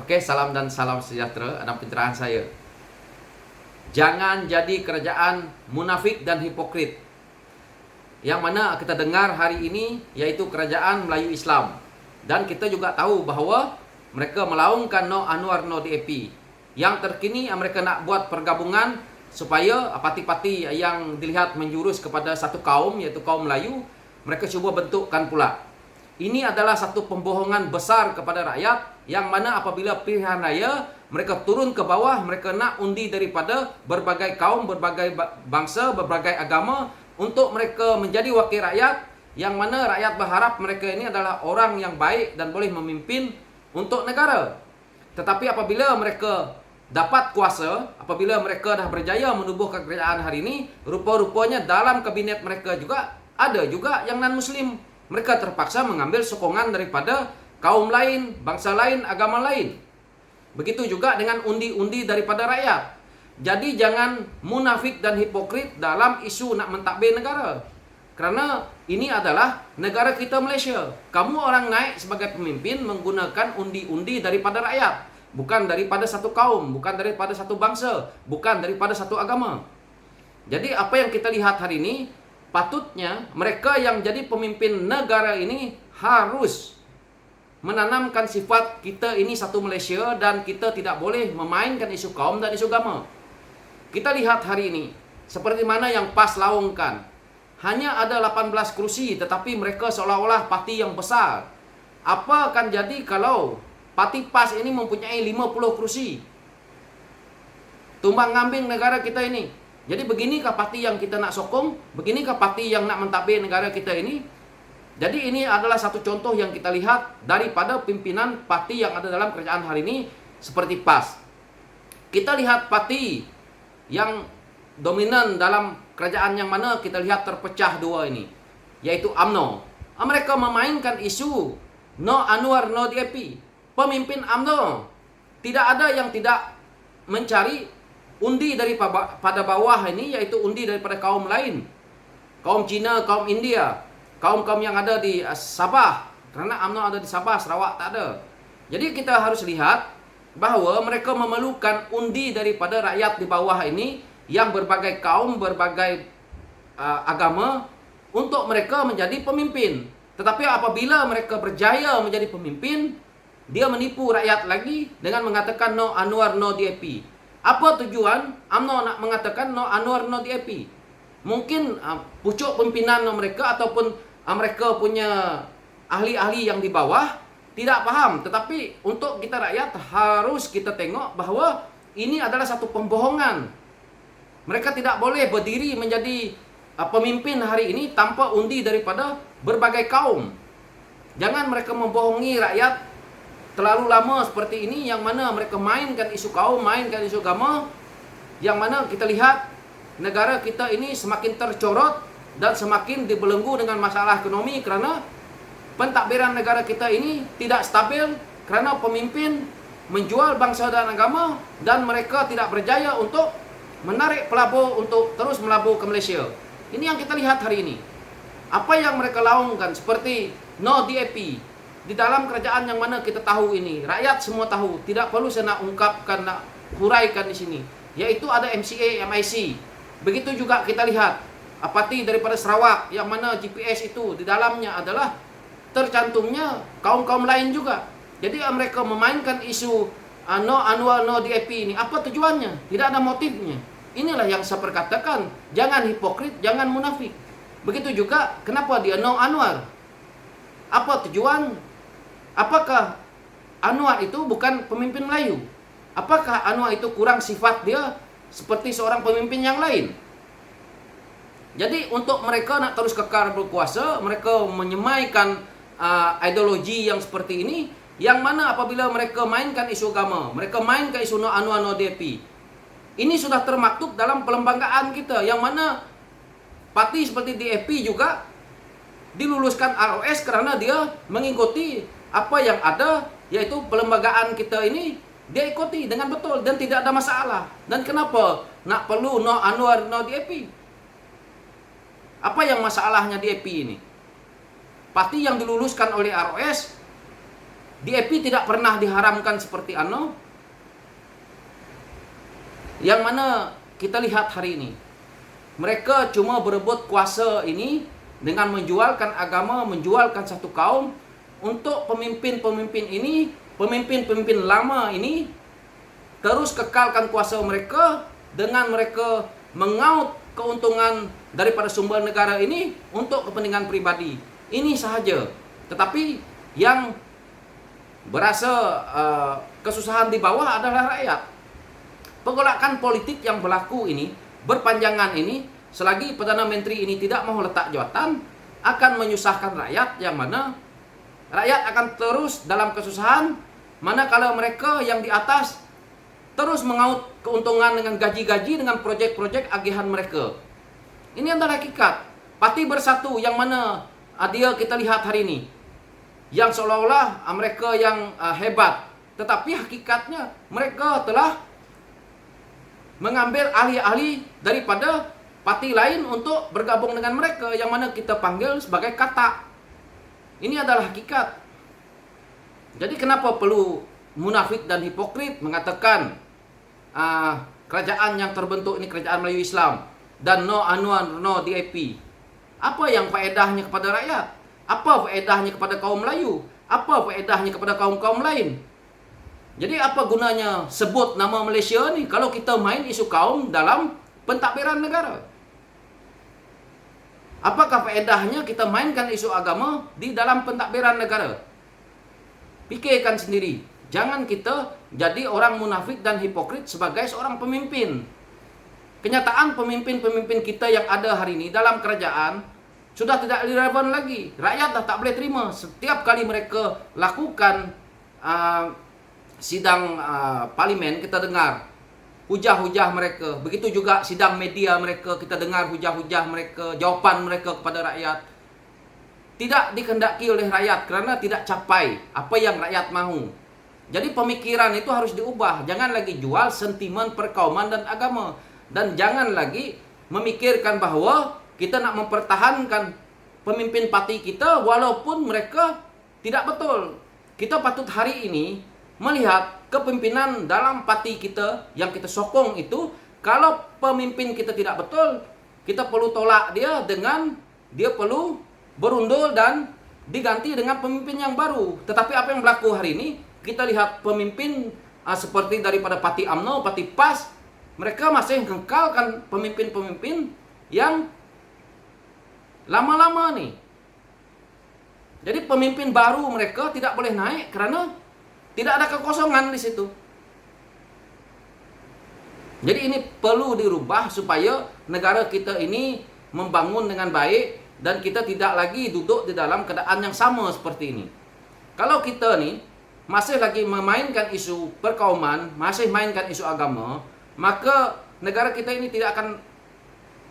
Oke, salam dan salam sejahtera. Ada pencerahan saya. Jangan jadi kerajaan munafik dan hipokrit. Yang mana kita dengar hari ini yaitu kerajaan Melayu Islam. Dan kita juga tahu bahawa mereka melaungkan no Anwar no DAP. Yang terkini mereka nak buat pergabungan supaya parti-parti yang dilihat menjurus kepada satu kaum yaitu kaum Melayu, mereka cuba bentukkan pula. Ini adalah satu pembohongan besar kepada rakyat, yang mana apabila pilihan raya mereka turun ke bawah, mereka nak undi daripada berbagai kaum, berbagai bangsa, berbagai agama untuk mereka menjadi wakil rakyat, yang mana rakyat berharap mereka ini adalah orang yang baik dan boleh memimpin untuk negara. Tetapi apabila mereka dapat kuasa, apabila mereka dah berjaya menubuhkan kerajaan hari ini, rupa-rupanya dalam kabinet mereka juga ada juga yang non-Muslim. Mereka terpaksa mengambil sokongan daripada kaum lain, bangsa lain, agama lain. Begitu juga dengan undi-undi daripada rakyat. Jadi jangan munafik dan hipokrit dalam isu nak mentadbir negara. Kerana ini adalah negara kita Malaysia. Kamu orang naik sebagai pemimpin menggunakan undi-undi daripada rakyat. Bukan daripada satu kaum, bukan daripada satu bangsa, bukan daripada satu agama. Jadi apa yang kita lihat hari ini, patutnya mereka yang jadi pemimpin negara ini harus menanamkan sifat kita ini satu Malaysia dan kita tidak boleh memainkan isu kaum dan isu agama. Kita lihat hari ini, seperti mana yang PAS laungkan. Hanya ada 18 kerusi tetapi mereka seolah-olah parti yang besar. Apa akan jadi kalau parti PAS ini mempunyai 50 kerusi? Tumbang ngambing negara kita ini. Jadi beginikah parti yang kita nak sokong? Beginikah parti yang nak mentadbir negara kita ini? Jadi ini adalah satu contoh yang kita lihat daripada pimpinan parti yang ada dalam kerajaan hari ini seperti PAS. Kita lihat parti yang dominan dalam kerajaan yang mana kita lihat terpecah dua ini, yaitu UMNO. Mereka memainkan isu no Anwar no DAP. Pemimpin UMNO tidak ada yang tidak mencari undi daripada bawah ini, yaitu undi daripada kaum lain. Kaum Cina, kaum India, kaum-kaum yang ada di Sabah. Kerana UMNO ada di Sabah, Sarawak tak ada. Jadi kita harus lihat bahawa mereka memerlukan undi daripada rakyat di bawah ini, yang berbagai kaum, berbagai agama, untuk mereka menjadi pemimpin. Tetapi apabila mereka berjaya menjadi pemimpin, dia menipu rakyat lagi dengan mengatakan no Anwar no DAP. Apa tujuan UMNO nak mengatakan no Anwar no DAP? Mungkin pucuk pimpinan mereka ataupun mereka punya ahli-ahli yang di bawah tidak paham. Tetapi untuk kita rakyat harus kita tengok bahawa ini adalah satu pembohongan. Mereka tidak boleh berdiri menjadi pemimpin hari ini tanpa undi daripada berbagai kaum. Jangan mereka membohongi rakyat terlalu lama seperti ini, yang mana mereka mainkan isu kaum, mainkan isu agama, yang mana kita lihat negara kita ini semakin tercorot dan semakin dibelenggu dengan masalah ekonomi kerana pentadbiran negara kita ini tidak stabil kerana pemimpin menjual bangsa dan agama dan mereka tidak berjaya untuk menarik pelabur untuk terus melabur ke Malaysia. Ini yang kita lihat hari ini. Apa yang mereka laungkan seperti no DAP di dalam kerajaan yang mana kita tahu ini, rakyat semua tahu, tidak perlu saya nak ungkapkan, nak huraikan di sini, yaitu ada MCA, MIC. Begitu juga kita lihat parti daripada Sarawak yang mana GPS itu di dalamnya adalah tercantumnya kaum-kaum lain juga. Jadi mereka memainkan isu no Anwar no DAP ini. Apa tujuannya? Tidak ada motifnya. Inilah yang saya perkatakan, jangan hipokrit, jangan munafik. Begitu juga kenapa dia no Anwar? Apa tujuan? Apakah Anwar itu bukan pemimpin Melayu? Apakah Anwar itu kurang sifat dia seperti seorang pemimpin yang lain? Jadi untuk mereka nak terus kekal berkuasa, mereka menyemaikan ideologi yang seperti ini, yang mana apabila mereka mainkan isu agama, mereka mainkan isu no Anwar no DAP. Ini sudah termaktub dalam perlembagaan kita, yang mana parti seperti DAP juga diluluskan ROS kerana dia mengikuti apa yang ada, yaitu perlembagaan kita ini dia ikuti dengan betul dan tidak ada masalah. Dan kenapa nak perlu no Anwar no DAP? Apa yang masalahnya DAP ini? Parti yang diluluskan oleh ROS DAP tidak pernah diharamkan seperti yang mana kita lihat hari ini. Mereka cuma berebut kuasa ini dengan menjualkan agama, menjualkan satu kaum untuk pemimpin-pemimpin ini, pemimpin-pemimpin lama ini terus kekalkan kuasa mereka dengan mereka mengaut keuntungan daripada sumber negara ini untuk kepentingan pribadi. Ini sahaja. Tetapi yang berasa kesusahan di bawah adalah rakyat. Pergolakan politik yang berlaku ini, berpanjangan ini, selagi Perdana Menteri ini tidak mau letak jawatan, akan menyusahkan rakyat, yang mana rakyat akan terus dalam kesusahan, manakala mereka yang di atas terus mengaut keuntungan dengan gaji-gaji, dengan proyek-proyek agihan mereka. Ini adalah hakikat. Parti Bersatu yang mana dia kita lihat hari ini, yang seolah-olah mereka yang hebat, tetapi hakikatnya mereka telah mengambil ahli-ahli daripada parti lain untuk bergabung dengan mereka, yang mana kita panggil sebagai katak. Ini adalah hakikat. Jadi kenapa perlu munafik dan hipokrit mengatakan kerajaan yang terbentuk ini kerajaan Melayu Islam dan no Anwar, no DAP? Apa yang faedahnya kepada rakyat? Apa faedahnya kepada kaum Melayu? Apa faedahnya kepada kaum-kaum lain? Jadi apa gunanya sebut nama Malaysia ni kalau kita main isu kaum dalam pentadbiran negara? Apakah faedahnya kita mainkan isu agama di dalam pentadbiran negara? Pikirkan sendiri. Jangan kita jadi orang munafik dan hipokrit sebagai seorang pemimpin. Kenyataan pemimpin-pemimpin kita yang ada hari ini dalam kerajaan sudah tidak relevan lagi. Rakyat dah tak boleh terima. Setiap kali mereka lakukan sidang parlimen, kita dengar hujah-hujah mereka. Begitu juga sidang media mereka, kita dengar hujah-hujah mereka, jawapan mereka kepada rakyat. Tidak dikehendaki oleh rakyat kerana tidak capai apa yang rakyat mahu. Jadi pemikiran itu harus diubah. Jangan lagi jual sentimen perkauman dan agama. Dan jangan lagi memikirkan bahawa kita nak mempertahankan pemimpin parti kita walaupun mereka tidak betul. Kita patut hari ini melihat kepimpinan dalam parti kita yang kita sokong itu, kalau pemimpin kita tidak betul, kita perlu tolak dia dengan dia perlu berundul dan diganti dengan pemimpin yang baru. Tetapi apa yang berlaku hari ini, kita lihat pemimpin seperti daripada parti UMNO, parti PAS, mereka masih mengkekalkan pemimpin-pemimpin yang lama-lama nih. Jadi pemimpin baru mereka tidak boleh naik kerana tidak ada kekosongan di situ. Jadi ini perlu dirubah supaya negara kita ini membangun dengan baik dan kita tidak lagi duduk di dalam keadaan yang sama seperti ini. Kalau kita ni masih lagi memainkan isu perkauman, masih mainkan isu agama, maka negara kita ini tidak akan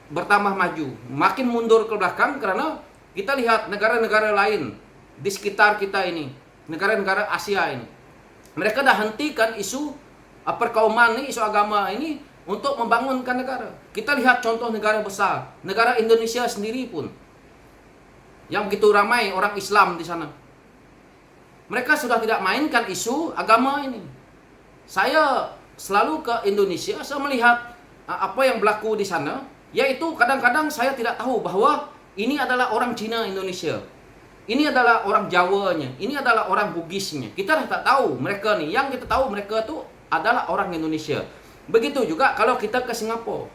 bertambah maju, makin mundur ke belakang. Kerana kita lihat negara-negara lain di sekitar kita ini, negara-negara Asia ini, mereka dah hentikan isu perkauman ini, isu agama ini untuk membangunkan negara. Kita lihat contoh negara besar, negara Indonesia sendiri pun, yang begitu ramai orang Islam di sana. Mereka sudah tidak mainkan isu agama ini. Saya selalu ke Indonesia, saya melihat apa yang berlaku di sana, yaitu kadang-kadang saya tidak tahu bahawa ini adalah orang Cina Indonesia. Ini adalah orang Jawanya, ini adalah orang Bugisnya. Kita dah tak tahu mereka ni. Yang kita tahu mereka tu adalah orang Indonesia. Begitu juga kalau kita ke Singapura.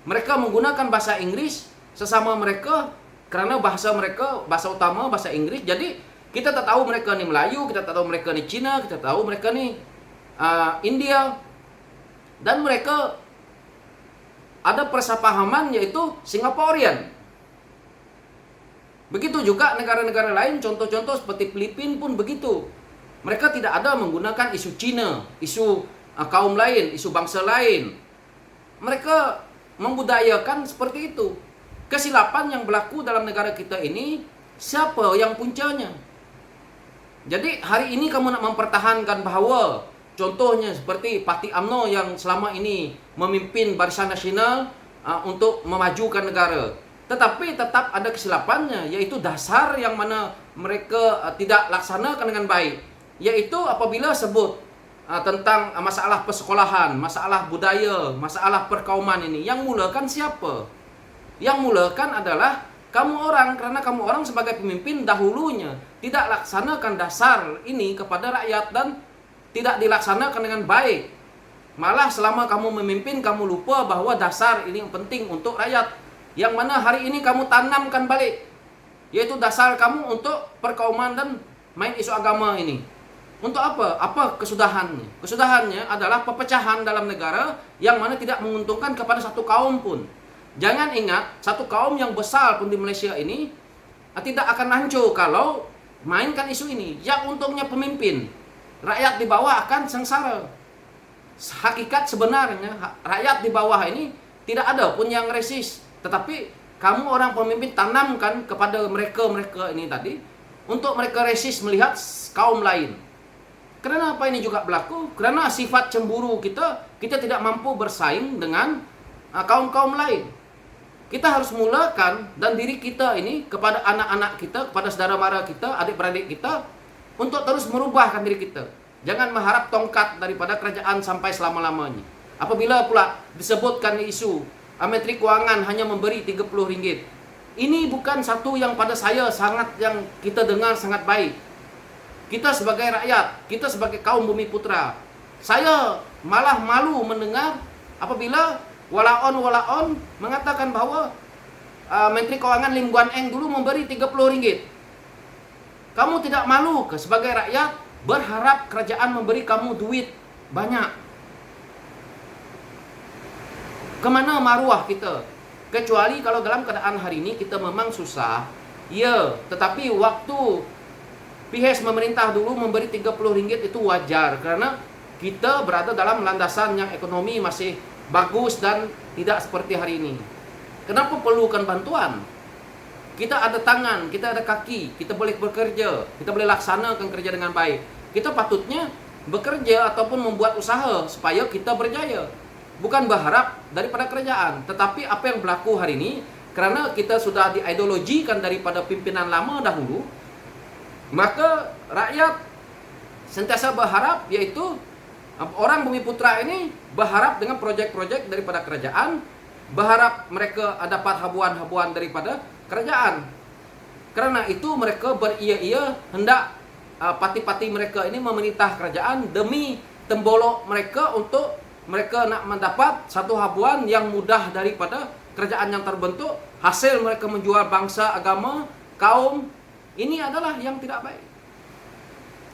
Mereka menggunakan bahasa Inggeris sesama mereka kerana bahasa mereka, bahasa utama bahasa Inggeris. Jadi kita tak tahu mereka ni Melayu, kita tak tahu mereka ni Cina, kita tahu mereka ni India. Dan mereka ada persapahaman yaitu Singaporean. Begitu juga negara-negara lain, contoh-contoh seperti Filipina pun begitu. Mereka tidak ada menggunakan isu Cina, isu kaum lain, isu bangsa lain. Mereka membudayakan seperti itu. Kesilapan yang berlaku dalam negara kita ini, siapa yang puncanya? Jadi hari ini kamu nak mempertahankan bahawa contohnya seperti Parti UMNO yang selama ini memimpin Barisan Nasional untuk memajukan negara. Tetapi tetap ada kesilapannya, yaitu dasar yang mana mereka tidak laksanakan dengan baik, yaitu apabila sebut tentang masalah persekolahan, masalah budaya, masalah perkauman ini, yang mulakan siapa? Yang mulakan adalah kamu orang, karena kamu orang sebagai pemimpin dahulunya tidak laksanakan dasar ini kepada rakyat dan tidak dilaksanakan dengan baik. Malah selama kamu memimpin, kamu lupa bahwa dasar ini yang penting untuk rakyat, yang mana hari ini kamu tanamkan balik, yaitu dasar kamu untuk perkauman dan main isu agama ini. Untuk apa? Apa kesudahannya? Kesudahannya adalah perpecahan dalam negara yang mana tidak menguntungkan kepada satu kaum pun. Jangan ingat, satu kaum yang besar pun di Malaysia ini tidak akan hancur kalau mainkan isu ini. Yang untungnya pemimpin, rakyat di bawah akan sengsara. Hakikat sebenarnya rakyat di bawah ini tidak ada pun yang resist, tetapi kamu orang pemimpin tanamkan kepada mereka ini tadi untuk mereka resist melihat kaum lain. Karena apa ini juga berlaku? Karena sifat cemburu kita tidak mampu bersaing dengan kaum-kaum lain. Kita harus mulakan dan diri kita ini kepada anak-anak kita, kepada saudara mara kita, adik-beradik kita, untuk terus merubahkan diri kita. Jangan mengharap tongkat daripada kerajaan sampai selama-lamanya. Apabila pula disebutkan isu Menteri Kewangan hanya memberi RM30, ini bukan satu yang pada saya yang kita dengar sangat baik. Kita sebagai rakyat, kita sebagai kaum Bumi Putra, saya malah malu mendengar apabila walaon mengatakan bahwa Menteri Keuangan Lim Guan Eng dulu memberi RM30. Kamu tidak malu ke sebagai rakyat berharap kerajaan memberi kamu duit banyak? Kemana maruah kita? Kecuali kalau dalam keadaan hari ini kita memang susah, ya, tetapi waktu PHS memerintah dulu memberi RM30 itu wajar, karena kita berada dalam landasan yang ekonomi masih bagus dan tidak seperti hari ini. Kenapa perlukan bantuan? Kita ada tangan, kita ada kaki, kita boleh bekerja, kita boleh laksanakan kerja dengan baik. Kita patutnya bekerja ataupun membuat usaha supaya kita berjaya. Bukan berharap daripada kerajaan. Tetapi apa yang berlaku hari ini, karena kita sudah diideologikan daripada pimpinan lama dahulu, maka rakyat sentiasa berharap, yaitu orang Bumi Putra ini berharap dengan projek-projek daripada kerajaan, berharap mereka dapat habuan-habuan daripada kerajaan. Karena itu mereka beria-ia hendak parti-parti mereka ini memerintah kerajaan demi tembolok mereka untuk mereka nak mendapat satu habuan yang mudah daripada kerajaan yang terbentuk. Hasil mereka menjual bangsa, agama, kaum. Ini adalah yang tidak baik.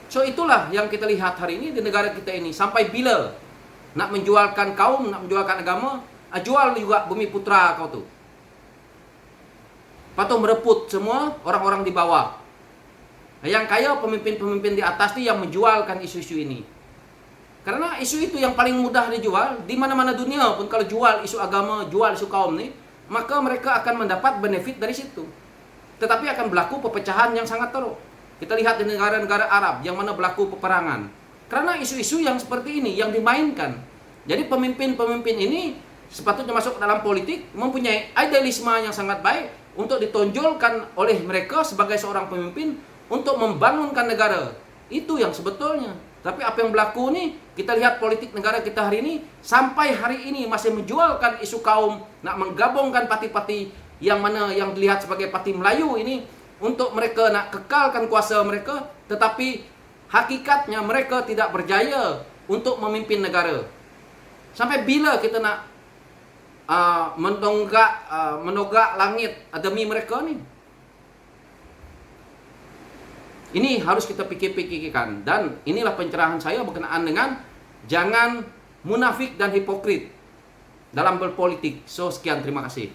So itulah yang kita lihat hari ini di negara kita ini. Sampai bila nak menjualkan kaum, nak menjualkan agama, jual juga Bumi Putra kau tu. Patut merebut semua orang-orang di bawah. Yang kaya pemimpin-pemimpin di atas ni yang menjualkan isu-isu ini. Karena isu itu yang paling mudah dijual di mana-mana dunia pun. Kalau jual isu agama, jual isu kaum ni, maka mereka akan mendapat benefit dari situ. Tetapi akan berlaku perpecahan yang sangat teruk. Kita lihat di negara-negara Arab yang mana berlaku peperangan. Karena isu-isu yang seperti ini yang dimainkan. Jadi pemimpin-pemimpin ini sepatutnya masuk ke dalam politik mempunyai idealisme yang sangat baik untuk ditonjolkan oleh mereka sebagai seorang pemimpin untuk membangunkan negara. Itu yang sebetulnya. Tapi apa yang berlaku ni, kita lihat politik negara kita hari ini, sampai hari ini masih menjualkan isu kaum, nak menggabungkan parti-parti yang mana yang dilihat sebagai parti Melayu ini untuk mereka nak kekalkan kuasa mereka, tetapi hakikatnya mereka tidak berjaya untuk memimpin negara. Sampai bila kita nak menogak langit demi mereka ni? Ini harus kita pikir-pikirkan. Dan inilah pencerahan saya berkenaan dengan jangan munafik dan hipokrit dalam berpolitik. So, sekian, terima kasih.